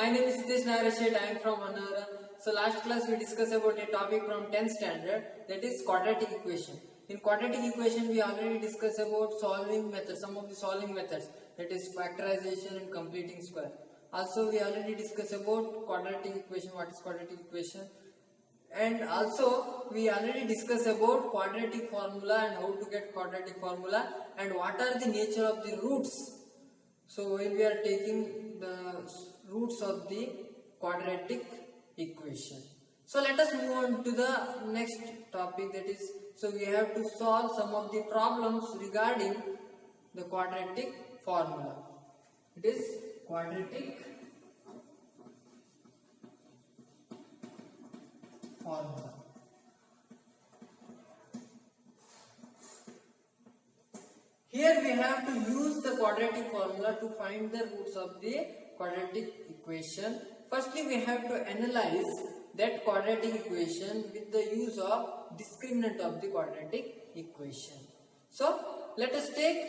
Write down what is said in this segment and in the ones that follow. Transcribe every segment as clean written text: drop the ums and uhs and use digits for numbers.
my name is Sitesh Nagarashet. I am from Manara. So last class we discussed about a topic from 10th standard, that is quadratic equation. In quadratic equation we already discussed about solving methods, some of the solving methods, that is factorization and completing square. Also we already discussed about quadratic equation, what is quadratic equation, and also we already discussed about quadratic formula and how to get quadratic formula and what are the nature of the roots. So when we are taking the roots of the quadratic equation. So let us move on to the next topic, that is, so we have to solve some of the problems regarding the quadratic formula. It is quadratic formula. Here we have to use the quadratic formula to find the roots of the quadratic equation. Firstly, we have to analyze that quadratic equation with the use of discriminant of the quadratic equation. So, let us take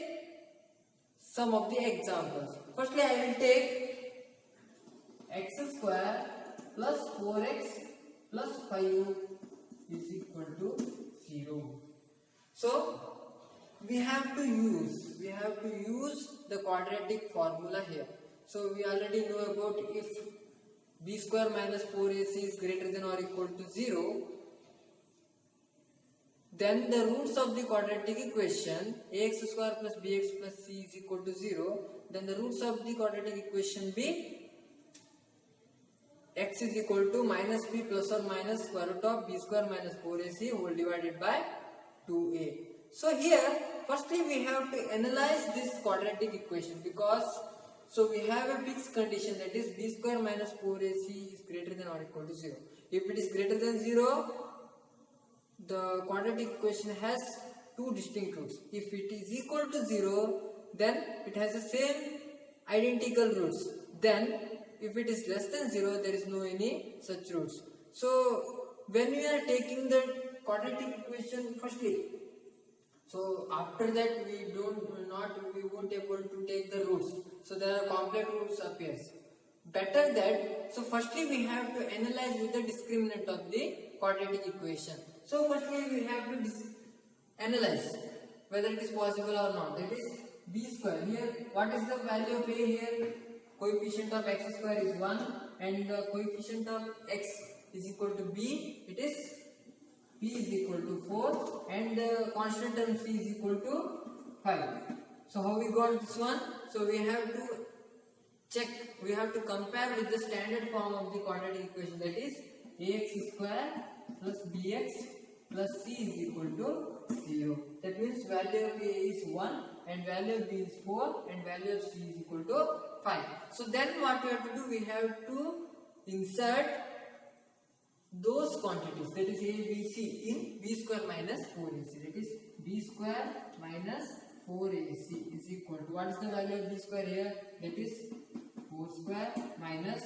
some of the examples. Firstly, I will take x square plus 4x plus 5 is equal to 0. So, we have to use the quadratic formula here. So we already know about if b square minus 4ac is greater than or equal to 0, then the roots of the quadratic equation ax square plus bx plus c is equal to 0, then the roots of the quadratic equation be x is equal to minus b plus or minus square root of b square minus 4ac whole divided by 2a. So here, firstly we have to analyze this quadratic equation, because so we have a fixed condition, that is b square minus 4ac is greater than or equal to 0. If it is greater than 0, the quadratic equation has two distinct roots. If it is equal to 0, then it has the same identical roots. Then if it is less than 0, there is no any such roots. So when we are taking the quadratic equation, firstly, so after that we won't able to take the roots. So there are complex roots appears. Better that, so firstly we have to analyze with the discriminant of the quadratic equation. So firstly we have to analyze whether it is possible or not. That is b square. Here what is the value of a here? Coefficient of x square is 1 and the coefficient of x is equal to b. It is p is equal to 4 and the constant term c is equal to 5. So how we got this one? So we have to check, we have to compare with the standard form of the quadratic equation, that is ax square plus bx plus c is equal to 0. That means value of a is 1 and value of b is 4 and value of c is equal to 5. So then what we have to do, we have to insert those quantities, that is a, b, c, in b square minus 4ac. That is b square minus 4ac is equal to, what is the value of b square here? That is 4 square minus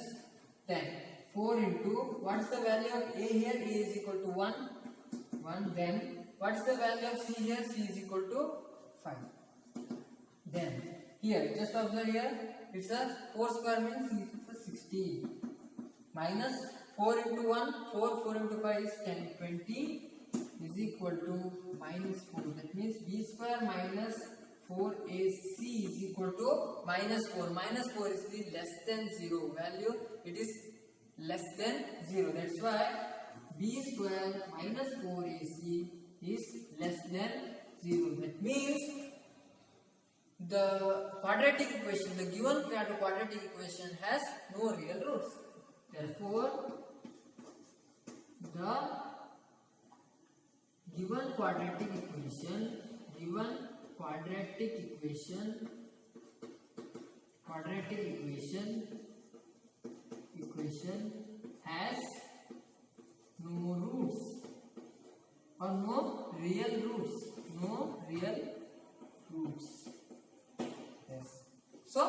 10. 4 into, what is the value of a here? A is equal to 1. Then what is the value of c here? C is equal to 5. Then here, just observe here, it's a 4 square means it's a 16 minus 4 into 1, 4 into 5 is 10, 20 is equal to minus 4. That means b square minus 4ac is equal to minus 4. Minus 4 is the less than 0 value. It is less than 0. That's why b square minus 4ac is less than 0. That means the quadratic equation, the given quadratic equation has no real roots. Therefore, the given quadratic equation has no roots or no real roots. Yes. So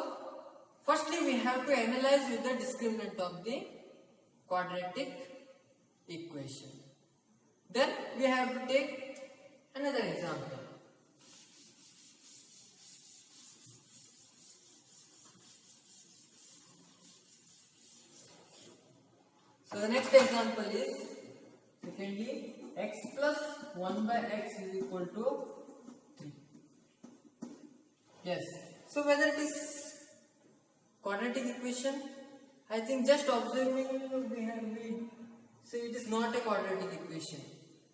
firstly we have to analyze with the discriminant of the quadratic equation. Then we have to take another example. So the next example is secondly x plus 1 by x is equal to 3. Yes. So whether it is quadratic equation, I think just observing so it is not a quadratic equation.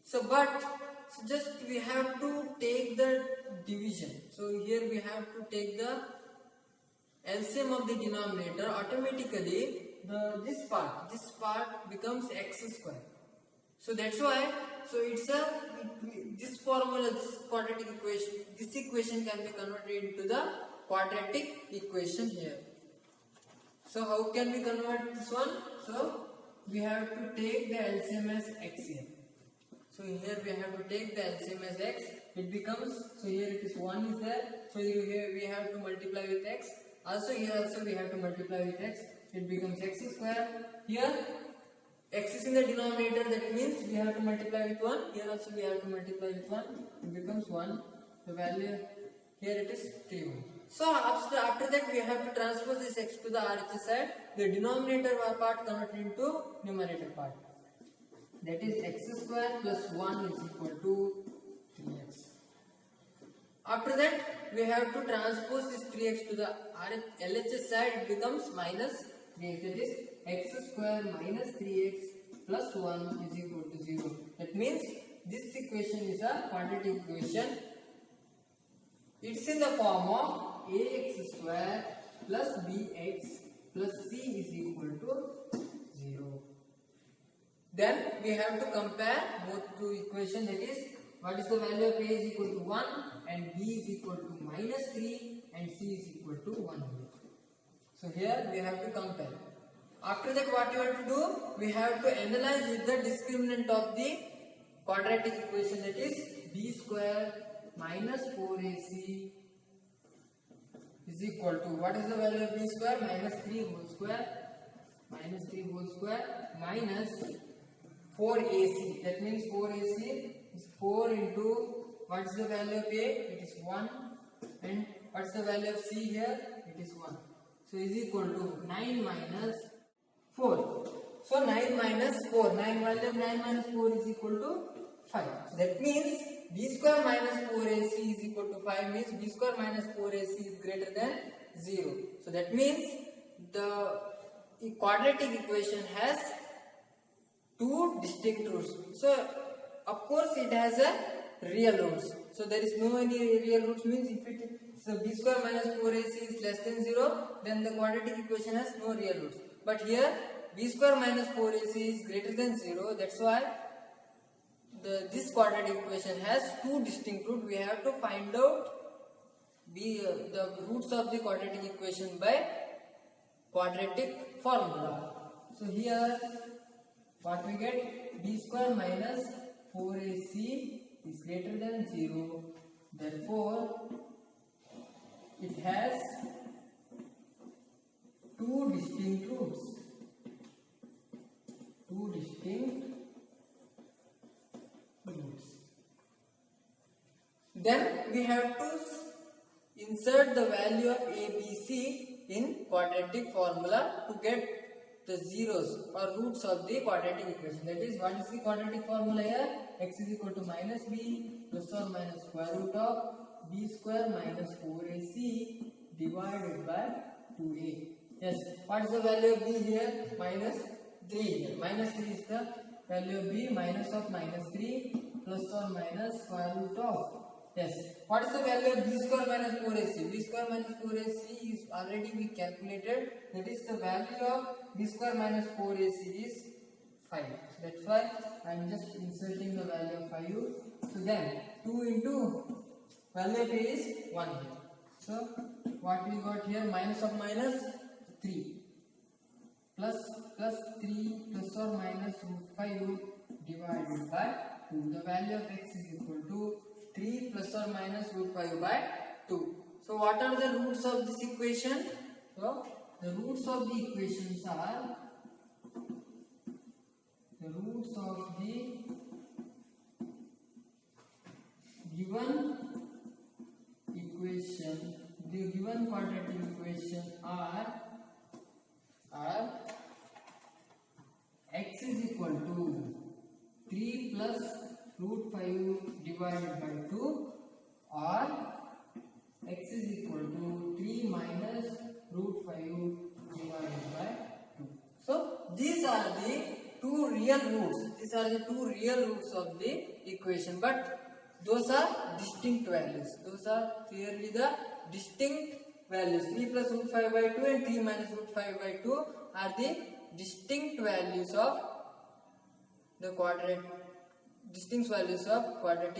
So just we have to take the division. So here we have to take the LCM of the denominator. Automatically this part becomes x square. So that's why this formula, this quadratic equation, this equation can be converted into the quadratic equation here. So how can we convert this one? So we have to take the LCM as x here. So here we have to take the LCM as x. It becomes, so here it is 1 is there. So here we have to multiply with x. Also here also we have to multiply with x. It becomes x square. Here x is in the denominator, that means we have to multiply with 1. Here also we have to multiply with 1. It becomes 1. The value here it is 3. So after that we have to transpose this x to the RHS side. The denominator part converted into numerator part. That is x square plus 1 is equal to 3x. After that we have to transpose this 3x to the LHS side. It becomes minus 3x. That is x square minus 3x plus 1 is equal to 0. That means this equation is a quadratic equation. It's in the form of ax square plus bx plus c is equal to 0. Then we have to compare both two equations. That is, what is the value of a is equal to 1 and b is equal to minus 3 and c is equal to 1. So here we have to compare. After that what you have to do? We have to analyze with the discriminant of the quadratic equation, that is b square minus 4ac is equal to, what is the value of b square? Minus 3 whole square minus 4ac. That means 4ac is 4 into, what is the value of a? It is 1. And what is the value of c here? It is 1. So is equal to 9 minus 4. So 9 minus 4. 9 value of 9 minus 4 is equal to 5. So that means b square minus 4ac is equal to 5 means b square minus 4ac is greater than 0. So that means the quadratic equation has two distinct roots. So of course it has a real roots. So there is no any real roots, means if it so b square minus 4ac is less than 0, then the quadratic equation has no real roots. But here b square minus 4ac is greater than 0. That's why this quadratic equation has two distinct roots. We have to find out the roots of the quadratic equation by quadratic formula. So here what we get, b square minus 4ac is greater than 0. Therefore it has two distinct roots. Then we have to insert the value of a, b, c in quadratic formula to get the zeros or roots of the quadratic equation. That is, what is the quadratic formula here? X is equal to minus b plus or minus square root of b square minus 4ac divided by 2a. Yes, what is the value of b here? Minus 3 here. Minus 3 is the value of b, minus of minus 3 plus or minus square root of. Yes, what is the value of b square minus 4ac? B square minus 4ac is already we calculated. That is, the value of b square minus 4ac is 5. So that's why I am just inserting the value of 5. So then 2 into value of a is 1 here. So what we got here? Minus of minus 3 plus 3 plus or minus root 5 divided by 2. The value of x is equal to 3 plus or minus root 5 by 2. So what are the roots of this equation? So the roots of the equations are, the roots of the given equation, the given quadratic equation are x to 3 plus root 5 divided by 2, or x is equal to 3 minus root 5 divided by 2. So these are the two real roots. These are the two real roots of the equation, but those are distinct values. Those are clearly the distinct values. 3 plus root 5 by 2 and 3 minus root 5 by 2 are the distinct values of the quadratic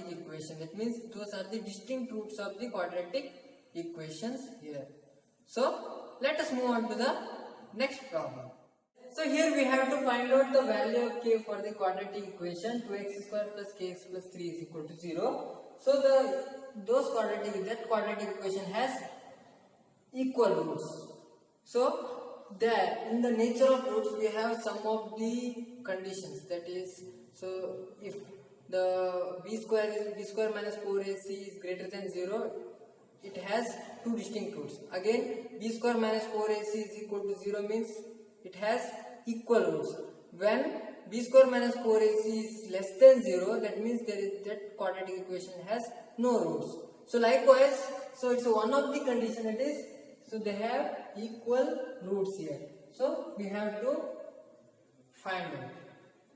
equation. That means those are the distinct roots of the quadratic equations here. So let us move on to the next problem. So here we have to find out the value of k for the quadratic equation. 2x square plus kx plus 3 is equal to 0. So that quadratic equation has equal roots. So there in the nature of roots we have some of the conditions. That is, so if the b square minus 4ac is greater than 0, it has two distinct roots. Again, b square minus 4ac is equal to 0 means it has equal roots. When b square minus 4ac is less than 0, that means that quadratic equation has no roots. So likewise, so it's one of the condition, that is, so they have equal roots here. So we have to find out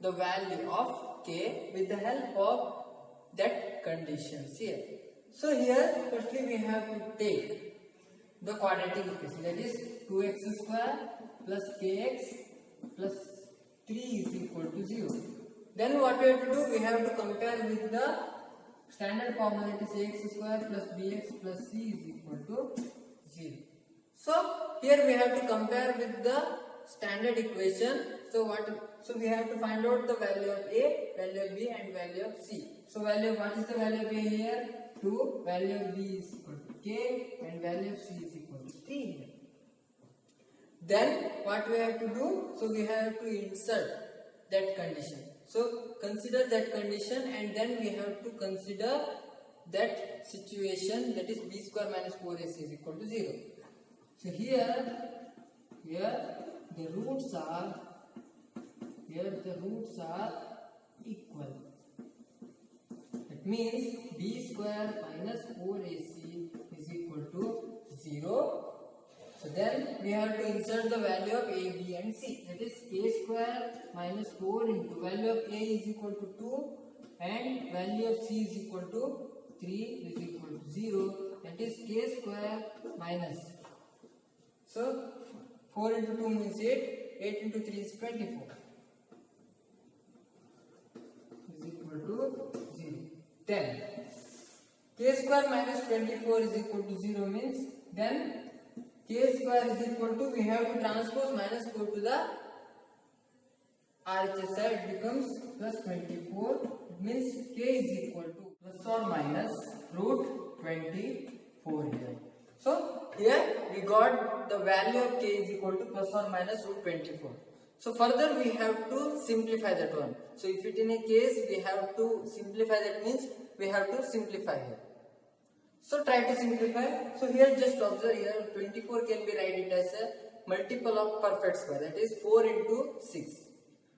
the value of k with the help of that conditions here. So here firstly we have to take the quadratic equation, that is 2x square plus kx plus 3 is equal to 0. Then what we have to do, we have to compare with the standard formula, that is ax square plus bx plus c is equal to 0. So here we have to compare with the standard equation. So we have to find out the value of a, value of b and value of c. So what is the value of a here? 2, value of b is equal to k and value of c is equal to 3 here. Then what we have to do, so we have to insert that condition. So consider that condition and then we have to consider that situation, that is b square minus 4ac is equal to 0. So here the roots are equal. It means b square minus 4ac is equal to 0. So then we have to insert the value of a, b and c. That is a square minus 4 into value of a is equal to 2 and value of c is equal to 3 is equal to 0. That is k square minus. So 4 into 2 means 8. 8 into 3 is 24. Is equal to 0. Then k square minus 24 is equal to 0 means then k square is equal to, we have to transpose minus 4 to the RHS side, it becomes plus 24. It means k is equal to plus or minus root 24 here. So here we got the value of k is equal to plus or minus root 24. So further we have to simplify that one. So if it in a case we have to simplify, that means we have to simplify here. So try to simplify. So here just observe here 24 can be written as a multiple of perfect square, that is 4 into 6.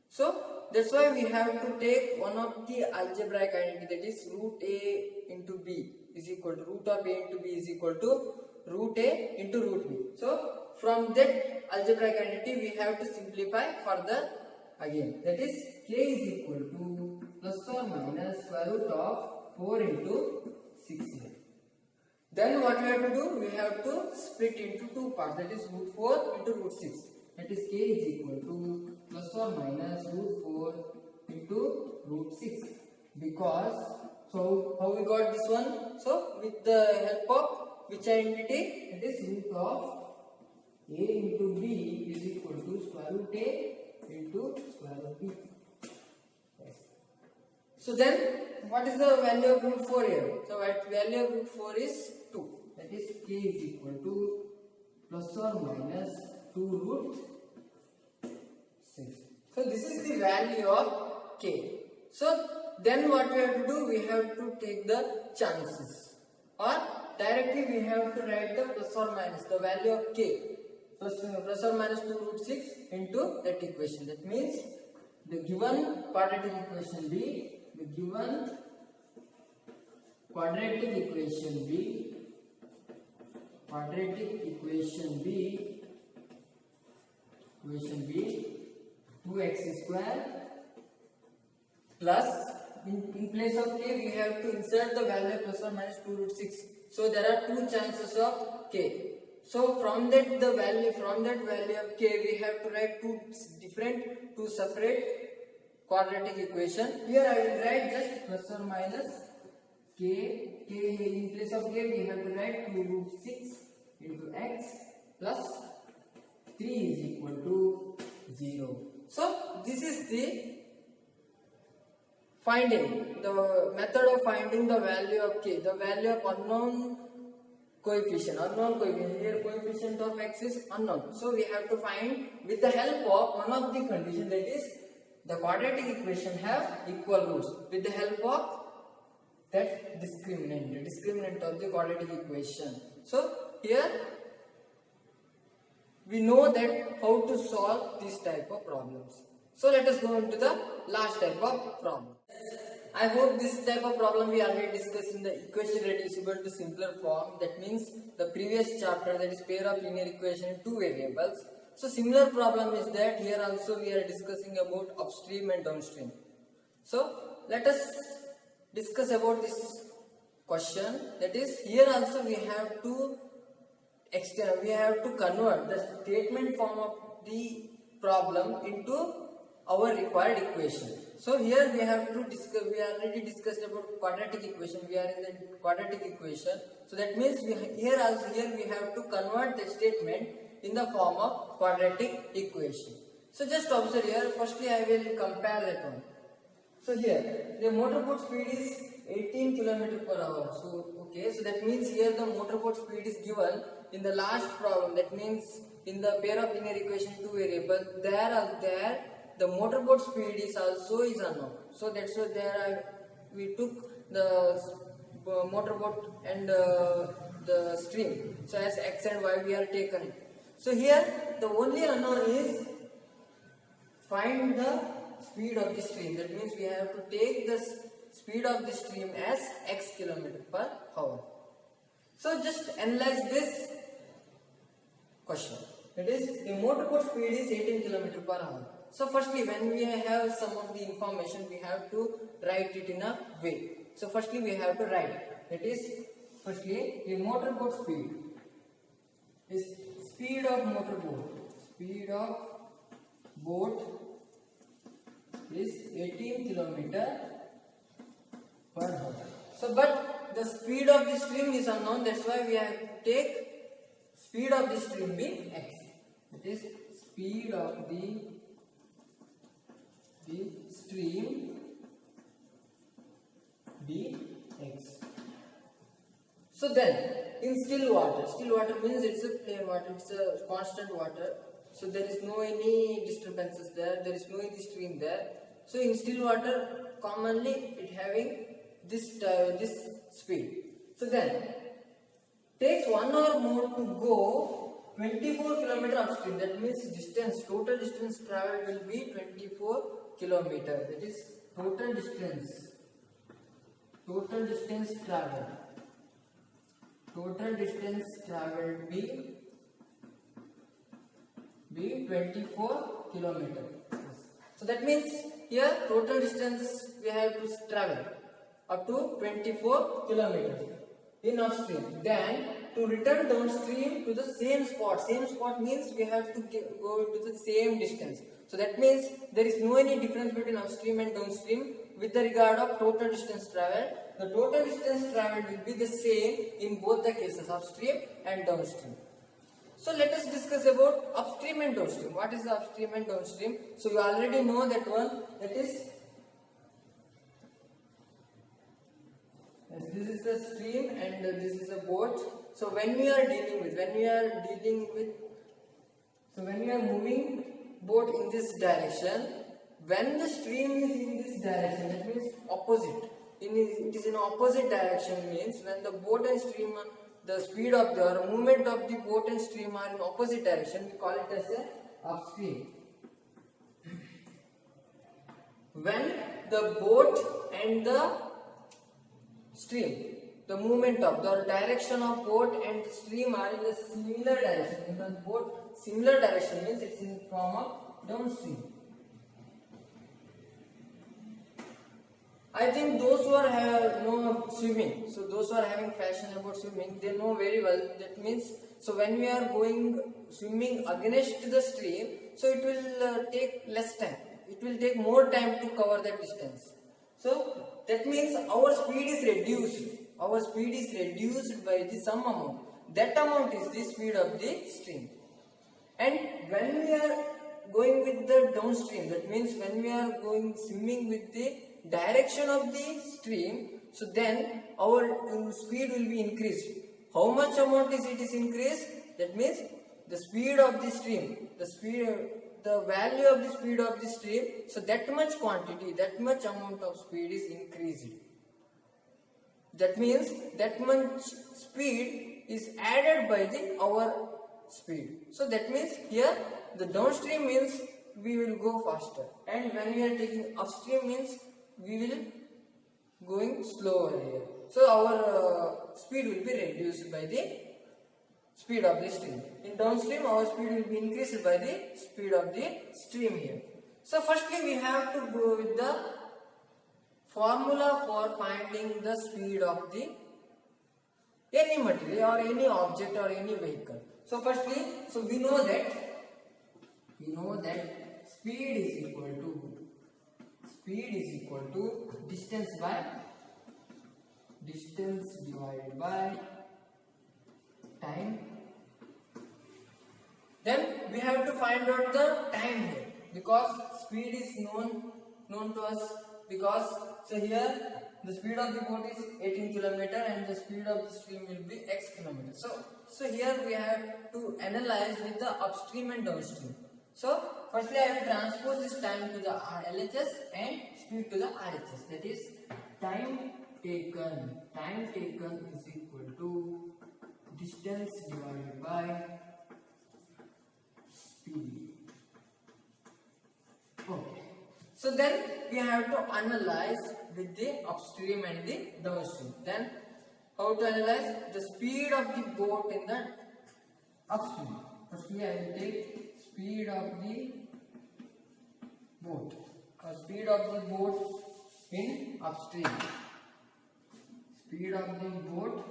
So that's why we have to take one of the algebraic identity, that is root a into b is equal to root of a into b is equal to root a into root b. So from that algebraic identity we have to simplify further again, that is k is equal to plus or minus square root of 4 into 6 here. Then what we have to do, we have to split into two parts, that is root 4 into root 6. That is k is equal to plus or minus root 4 into root 6. Because, so how we got this one? So with the help of which identity? It is root of a into b is equal to square root a into square root b. Yes. So then what is the value of root 4 here? So value of root 4 is 2. That is k is equal to plus or minus 2 root 6. So this is the value of k. So then what we have to do, we have to take the chances, or directly we have to write the plus or minus the value of k plus or minus 2 root 6 into that equation. That means the given quadratic equation B, the given quadratic equation B, 2x square plus in place of k we have to insert the value plus or minus 2 root 6. So there are two chances of k. So from that value of k we have to write two separate quadratic equation. Here I will write just plus or minus k. In place of k we have to write 2 root 6 into x plus 3 is equal to 0. So this is the method of finding the value of k, the value of unknown coefficient. Here coefficient of x is unknown. So we have to find with the help of one of the condition, that is the quadratic equation have equal roots, with the help of that discriminant of the quadratic equation. So here we know that how to solve this type of problems. So let us go into the last type of problem. I hope this type of problem we already discussed in the equation reducible to simpler form. That means the previous chapter, that is pair of linear equation in two variables. So similar problem is that here also we are discussing about upstream and downstream. So let us discuss about this question. That is, here also we have to convert the statement form of the problem into our required equation. So here we have to discuss, we already discussed about quadratic equation. We are in the quadratic equation. So that means here we have to convert the statement in the form of quadratic equation. So just observe here. Firstly I will compare that one. So here the motorboat speed is 18 km per hour. So okay, so that means here the motorboat speed is given in the last problem. That means in the pair of linear equation two variable, there the motorboat speed is unknown. So that's why we took the motorboat and the stream. So as x and y we are taken it. So here the only unknown is find the speed of the stream. That means we have to take the speed of the stream as x km per hour. So just analyze this question. That is, the motorboat speed is 18 km per hour. So firstly, when we have some of the information, we have to write it in a way. So firstly we have to write. That is, firstly the motorboat speed is speed of motorboat. Speed of boat is 18 km per hour. So but the speed of the stream is unknown. That's why we have to take speed of the stream be x. That is, speed of the stream be x. So then in still water means it's a plain water, it's a constant water. So there is no any disturbances there, there is no any stream there. So in still water commonly it having this speed. So then takes 1 hour more to go 24 km upstream. That means total distance traveled will be 24 km. That is total distance traveled. Total distance traveled be 24 km. So that means here total distance we have to travel up to 24 km in upstream. Then to return downstream to the same spot. Same spot means we have to go to the same distance. So that means there is no any difference between upstream and downstream with the regard of total distance traveled. The total distance traveled will be the same in both the cases, upstream and downstream. So let us discuss about upstream and downstream. What is the upstream and downstream? So you already know that one. That is, this is the stream and this is a boat. So when we are moving boat in this direction, when the stream is in this direction, that means opposite. It is in opposite direction means when the boat and stream, the speed of the movement of the boat and stream are in opposite direction, we call it as a upstream. when the boat and the stream, the movement of the direction of boat and stream are in the similar direction. Because both similar direction means it's in form of downstream. I think those who are know swimming, so those who are having passion about swimming, they know very well. That means, so when we are going swimming against the stream, so it will take less time. It will take more time to cover that distance. So that means our speed is reduced. Our speed is reduced by the some amount. That amount is the speed of the stream. And when we are going with the downstream, that means when we are going swimming with the direction of the stream, so then our speed will be increased. How much amount is it is increased? That means the speed of the stream, the value of the speed of the stream, so that much quantity, that much amount of speed is increased. That means that much speed is added by our speed. So that means here the downstream means we will go faster, and when we are taking upstream means we will going slower here. So our speed will be reduced by the speed of the stream. In downstream our speed will be increased by the speed of the stream here. So firstly we have to go with the formula for finding the speed of the any material or any object or any vehicle. So firstly, so we know that speed is equal to distance divided by time. Then we have to find out the time here, because speed is known to us, because so here the speed of the boat is 18 km and the speed of the stream will be x km. So here we have to analyze with the upstream and downstream. So firstly I will transpose this time to the LHS and speed to the RHS. That is time taken is equal to distance divided by speed. Okay. So then we have to analyze with the upstream and the downstream. Then how to analyze the speed of the boat in the upstream? Firstly I will take speed of the boat, or speed of the boat in upstream. Speed of the boat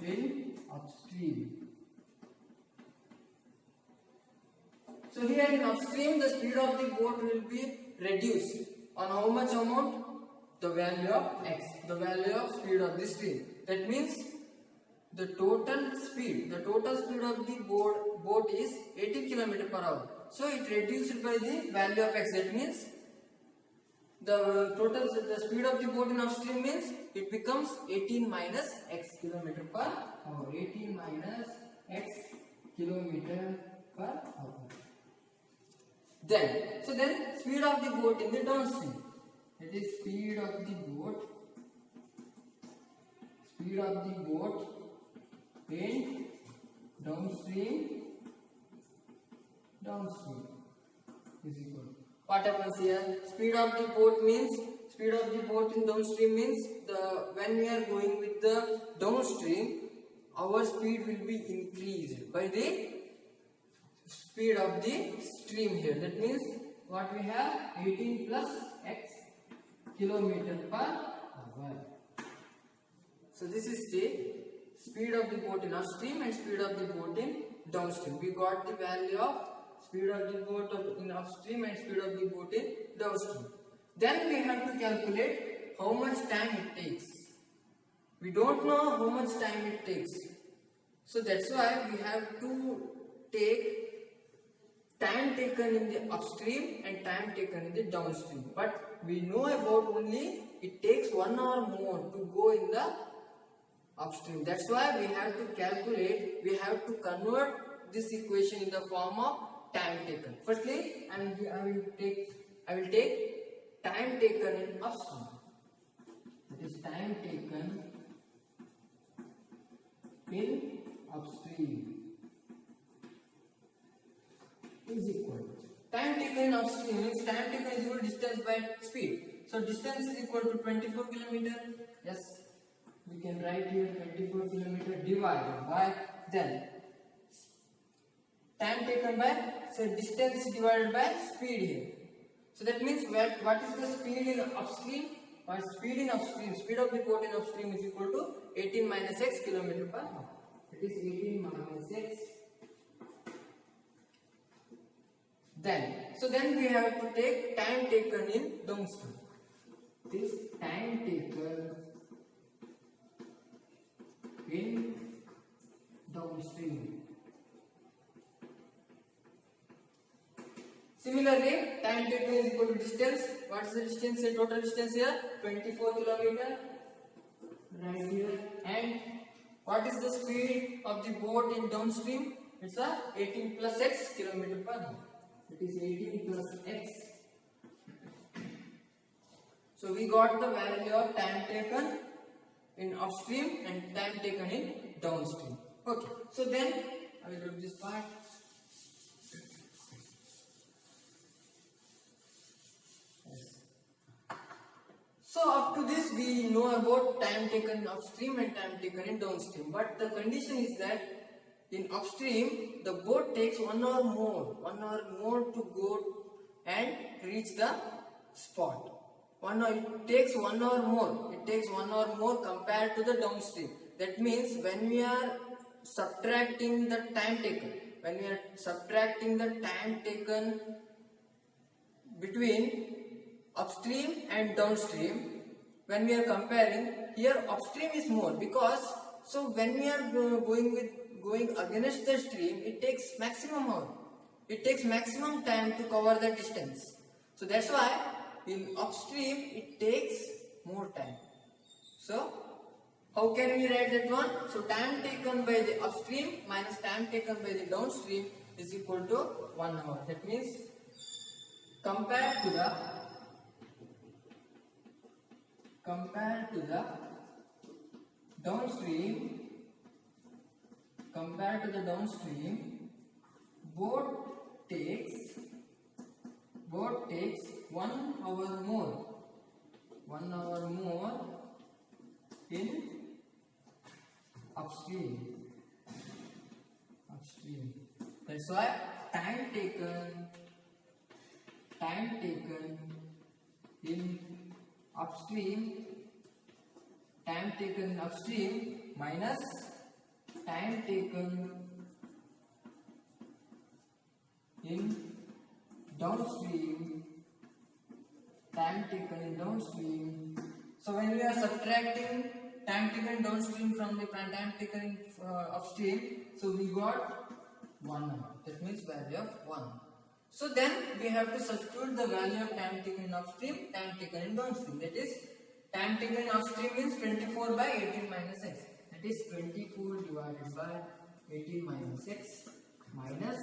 in upstream. So here in upstream the speed of the boat will be reduced on how much amount? The value of x, the value of speed of the stream. That means the total speed of the boat is 18 km per hour. So it reduced by the value of x. That means the speed of the boat in upstream means it becomes 18 minus x km per hour. 18 minus x km per hour. Then speed of the boat in the downstream. That is speed of the boat in downstream is equal. What happens here? Speed of the boat in downstream means when we are going with the downstream, our speed will be increased by the speed of the stream here. That means what we have 18 plus x km per hour. So this is the speed of the boat in upstream and speed of the boat in downstream. We got the value of speed of the boat in upstream and speed of the boat in downstream. Then we have to calculate how much time it takes. We don't know how much time it takes. So that's why we have to take time taken in the upstream and time taken in the downstream. But we know about only it takes 1 hour more to go in the upstream. That's why we have to calculate, we have to convert this equation in the form of time taken. Firstly, I will take time taken in upstream. That is time taken in upstream is equal. Time taken taken of stream means time taken is equal to distance by speed. So distance is equal to 24 kilometer. Yes, we can write here 24 kilometer divided by then time taken by, so distance divided by speed here. So that means what is the speed in upstream? Or speed in upstream, speed of the boat in upstream is equal to 18 minus x kilometer per hour. It is 18 minus x. Then we have to take time taken in downstream. This time taken in downstream. Similarly, time taken is equal to distance. What is the distance here? Total distance here 24 kilometer. Right here. And what is the speed of the boat in downstream? It's a 18 plus x kilometer per hour. It is 18 plus x. So we got the value of time taken in upstream and time taken in downstream. Okay. So then I will do this part. So up to this we know about time taken upstream and time taken in downstream. But the condition is that in upstream the boat takes 1 hour more to go and reach the spot. It takes 1 hour more. It takes 1 hour more compared to the downstream. That means when we are subtracting the time taken, between upstream and downstream, when we are comparing, here upstream is more because so when we are going against the stream, it takes maximum hour. It takes maximum time to cover the distance. So that's why in upstream it takes more time. So how can we write that one? So time taken by the upstream minus time taken by the downstream is equal to 1 hour. That means compared to the downstream, boat takes 1 hour more. 1 hour more in upstream. That's why time taken in upstream minus time taken in downstream. So when we are subtracting time taken downstream from the time taken in upstream, so we got 1 hour. That means value of 1. So then we have to substitute the value of time taken in upstream, time taken in downstream. That is, time taken in upstream means 24 by 18 minus x. That is 24 divided by 18 minus x minus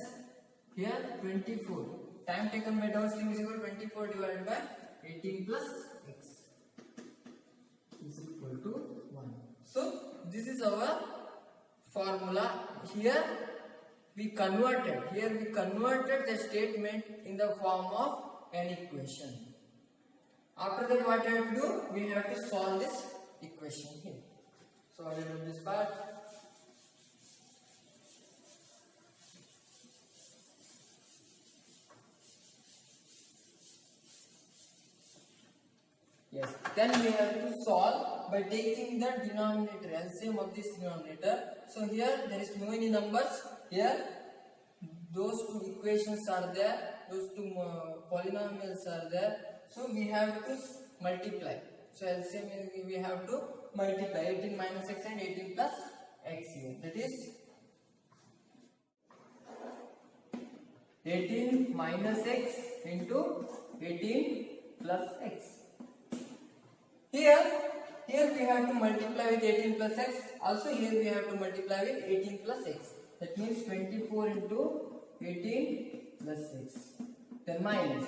here 24. Time taken by downstream is equal to 24 divided by 18 plus x is equal to 1. So this is our formula. Here we converted the statement in the form of an equation. After that, what we have to do? We have to solve this equation here. So I will do this part. Yes. Then we have to solve by taking the denominator, LCM of this denominator. So here there is no any numbers. Here those two equations are there, those two polynomials are there. So we have to multiply. So LCM is we have to multiply 18 minus x and 18 plus x here. That is 18 minus x into 18 plus x. Here we have to multiply with 18 plus x. Also here we have to multiply with 18 plus x. That means 24 into 18 plus x. Then minus.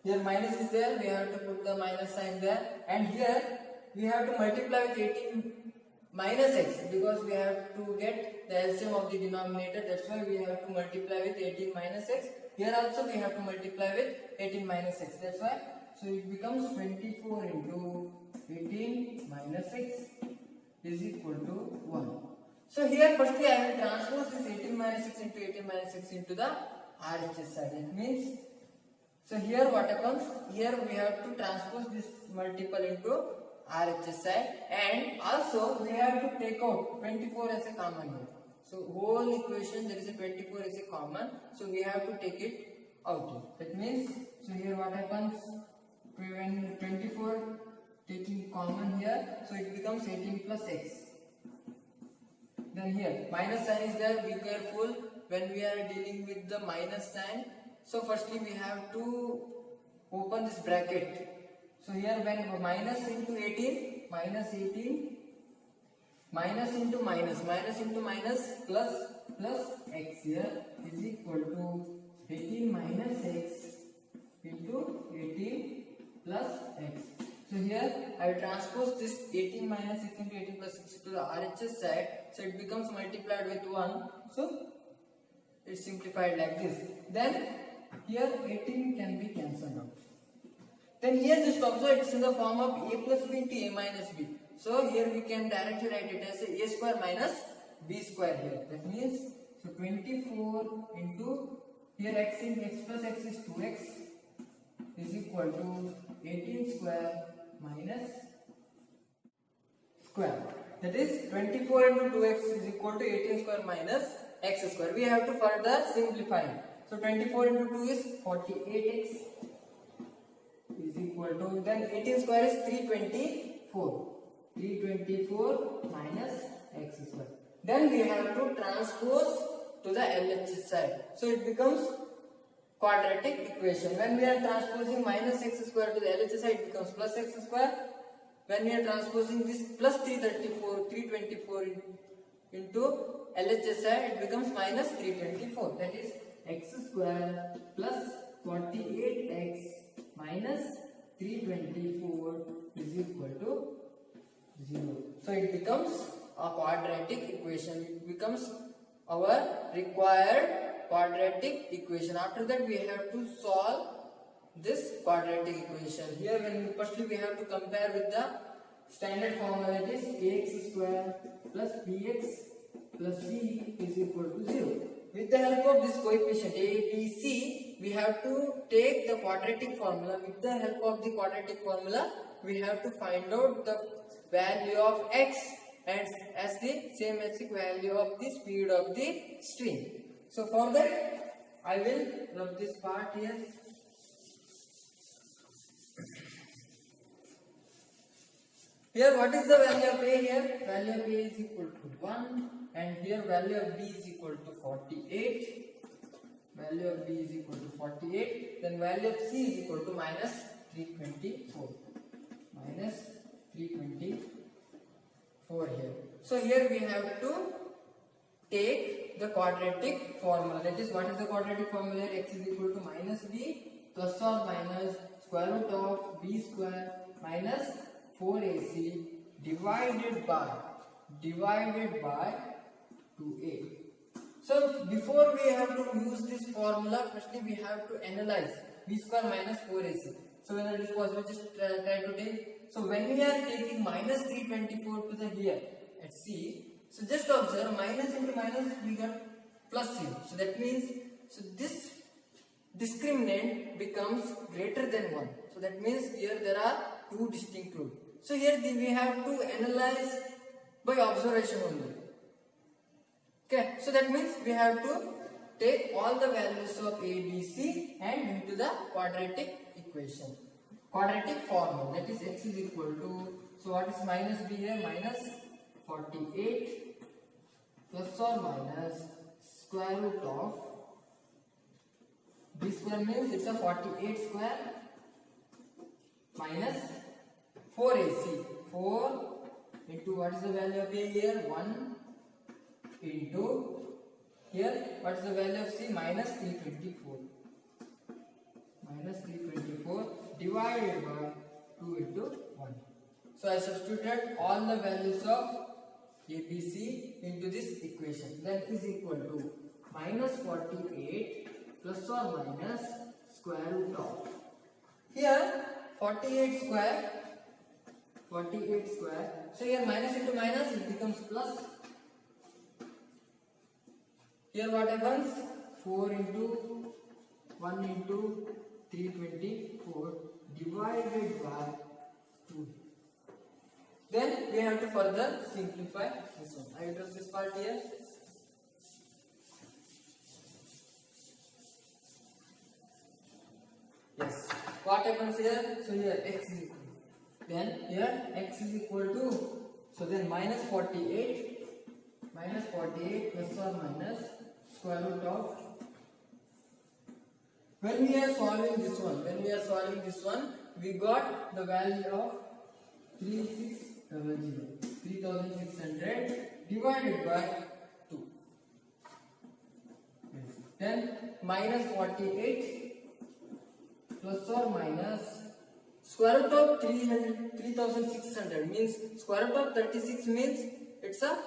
Here minus is there. We have to put the minus sign there. And here we have to multiply with 18 minus x because we have to get the LCM of the denominator. That's why we have to multiply with 18 minus x. Here also we have to multiply with 18 minus 6. That's why. So it becomes 24 into 18 minus 6 is equal to 1. So here firstly I will transpose this 18 minus 6 into 18 minus 6 into the RHS side. It means, so here what happens, here we have to transpose this multiple into RHS side, and also we have to take out 24 as a common here. So whole equation there is a 24 as a common, so we have to take it out here. That means, so here what happens, when 24 taking common here, so it becomes 18 plus x. Then here minus sign is there, be careful when we are dealing with the minus sign. So firstly we have to open this bracket. So here when minus into 18, minus 18, minus into minus, minus into minus, plus x here is equal to 18 minus x into 18 plus x. So here I will transpose this 18 minus 6 into 18 plus 6 to the RHS side, so it becomes multiplied with 1, so it's simplified like this. Then here 18 can be cancelled out. Then here just observe it's in the form of a plus b into a minus b. So here we can directly write it as a square minus b square here. That means, so 24 into, here x plus x is 2x is equal to 18 square minus square. That is 24 into 2x is equal to 18 square minus x square. We have to further simplify. So 24 into 2 is 48x is equal to, then 18 square is 324. 324 minus x square. Then we have to transpose to the LHS side. So it becomes quadratic equation. When we are transposing minus x square to the LHS side, it becomes plus x square. When we are transposing this plus 324 into LHS side, it becomes minus 324. That is x square plus 48x minus 324 is equal to 0. So it becomes a quadratic equation. It becomes our required quadratic equation. After that we have to solve this quadratic equation. Here firstly we have to compare with the standard formula, that is ax square plus bx plus c is equal to 0. With the help of this coefficient a, b, c, we have to take the quadratic formula. With the help of the quadratic formula, we have to find out the value of x and as the same as the value of the speed of the stream. So for that, I will rub this part here. Here what is the value of a here? Value of a is equal to 1, and here value of b is equal to 48. Value of b is equal to 48. Then value of c is equal to minus 324. Minus 324 here. So here we have to take the quadratic formula. That is, what is the quadratic formula? X is equal to minus b plus or minus square root of b square minus 4ac divided by 2a. So before we have to use this formula, firstly we have to analyze b square minus 4ac. So when it is possible, just try to take. So when we are taking minus 324 to the here at c, so just observe minus into minus we got plus c. So that means, so this discriminant becomes greater than 1. So that means here there are two distinct rules. So here we have to analyze by observation only. Okay, so that means we have to take all the values of a, b, c and into the quadratic equation. Quadratic formula, that is x is equal to, so what is minus b here? Minus 48 plus or minus square root of b square, means it's a 48 square minus 4ac. 4 into what is the value of a here? 1 into here what is the value of c? Minus 324. Minus 324 divided by 2 into 1. So I substituted all the values of ABC into this equation. That is equal to minus 48 plus or minus square root of. Here 48 square. So here minus into minus, it becomes plus. Here what happens? 4 into 1 into 324 divided by 2. Then we have to further simplify this one. I will draw this part here. Yes. What happens here? So here x is equal. Then here x is equal to. So then minus 48 plus or minus square root of. When we are solving this one, we got the value of 3600 divided by 2. Then minus 48 plus or minus square root of 3600 means square root of 36 means it's a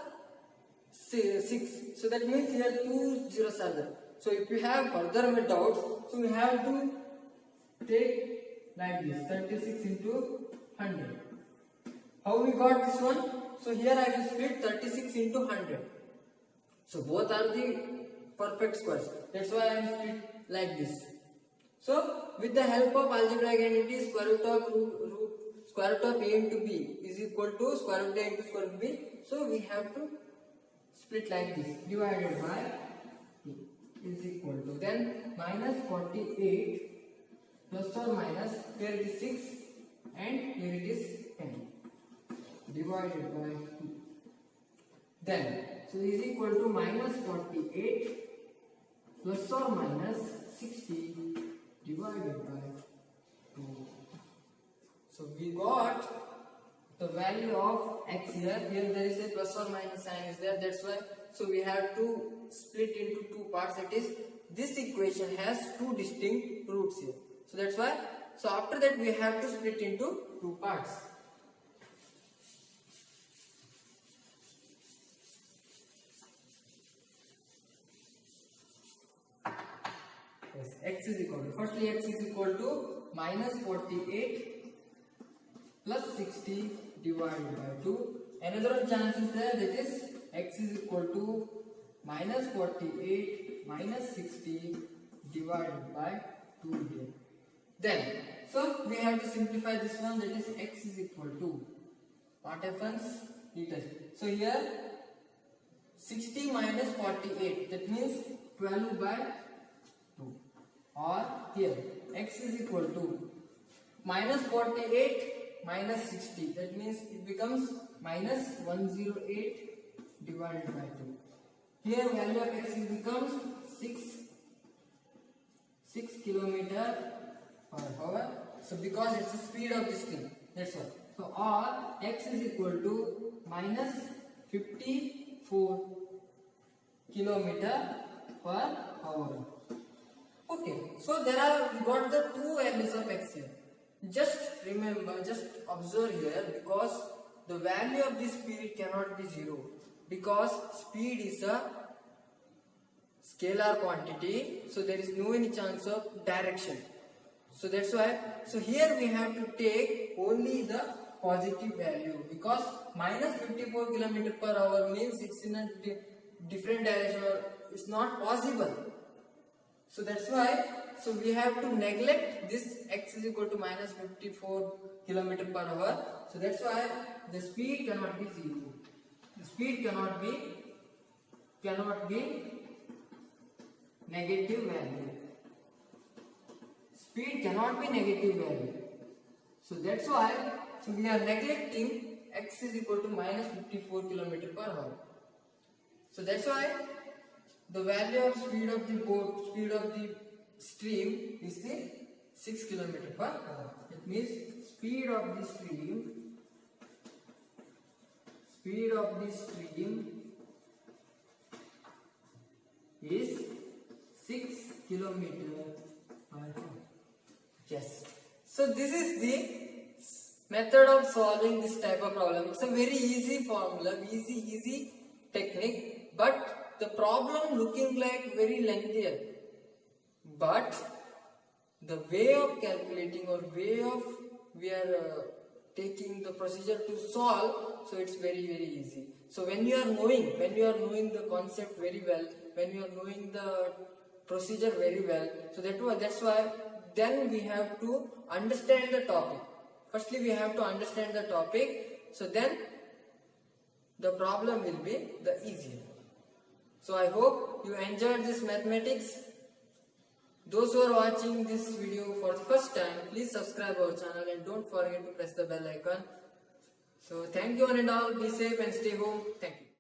6. So that means here 2 zeros are there. So if we have further doubts, so we have to take like this 36 into 100. How we got this one? So here I will split 36 into 100. So both are the perfect squares. That's why I am split like this. So with the help of algebraic identity, square root of a into b is equal to square root a into square root b. So we have to split like this, divided by b is equal to, then minus 48 plus or minus, here it is 6 and here it is 10 divided by 2. Then so is equal to minus 48 plus or minus 60 divided by 2. So we got the value of x here. Here there is a plus or minus sign is there. That's why. So we have to split into two parts. It is this equation has two distinct roots here. So that's why. So after that we have to split into two parts. Yes, x is equal to, firstly x is equal to minus 48 plus 60 divided by 2. Another one chance is there, that is x is equal to minus 48 minus 60 divided by 2 here. Then, so we have to simplify this one, that is x is equal to, what happens? So here 60 minus 48, that means 12 by 2. Or here x is equal to minus 48 minus 60, that means it becomes minus 108 divided by 2. Here value of x becomes 6 kilometer per hour. So because it's the speed of this thing, that's all. So or x is equal to minus 54 kilometer per hour. Okay, so there are, we got the two values of x here. Just remember, just observe here, because the value of this speed cannot be 0, because speed is a scalar quantity, so there is no any chance of direction. So that's why, so here we have to take only the positive value, because minus 54 km per hour means it's in a different direction, or it's not possible. So that's why, so we have to neglect this x is equal to minus 54 km per hour. So that's why the speed cannot be 0. The speed cannot be negative value. Speed cannot be negative value. So that's why, so we are neglecting x is equal to minus 54 km per hour. So that's why the value of speed of the boat, speed of the stream is the 6 km per hour. It means speed of the stream is 6 km per hour. Yes. So this is the method of solving this type of problem. It's a very easy formula, easy technique, but the problem looking like very lengthier, but the way of calculating or way of we are taking the procedure to solve, so it's very easy. So when you are knowing the concept very well, when you are knowing the procedure very well, so that's why then we have to understand the topic. Firstly we have to understand the topic, so then the problem will be the easier. So I hope you enjoyed this mathematics. Those who are watching this video for the first time, please subscribe our channel and don't forget to press the bell icon. So thank you one and all. Be safe and stay home. Thank you.